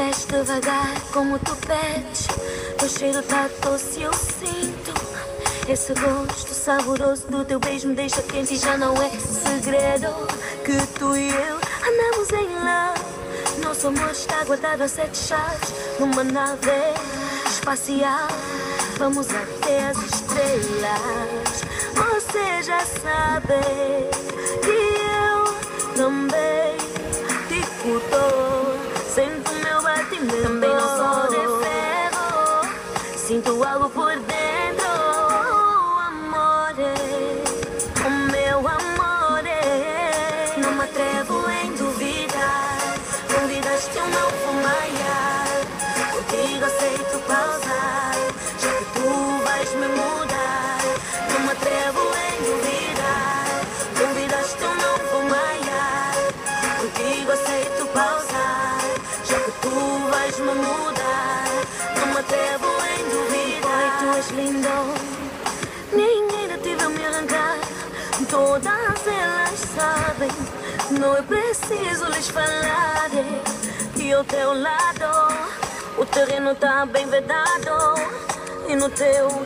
Mexe devagar como tu pedes. Teu cheiro tá doce e eu sinto. Esse gosto saboroso do teu beijo me deixa quente e já não é segredo que tu e eu andamos em love. Nosso amor está guardado a 7 chaves numa nave espacial. Vamos até as estrelas. Você já sabe que eu também te curto. Sinto meu batimento. Também não sou de ferro. Sinto algo por dentro. Amore, o meu amore. Não me atrevo em duvidar. Convidaste eu não vou maiar. Contigo aceito pausar. Já que tu vais me mudar. Não me atrevo em duvidar. Convidaste eu não vou maiar. Contigo aceito pausar. Já que tu vais me mudar. Não me atrevo em duvidar. Oi, tu és lindo. Ninguém de ti vai me arrancar. Todas elas sabem. Não é preciso lhes falar. E ao teu lado o terreno tá bem vedado. E no teu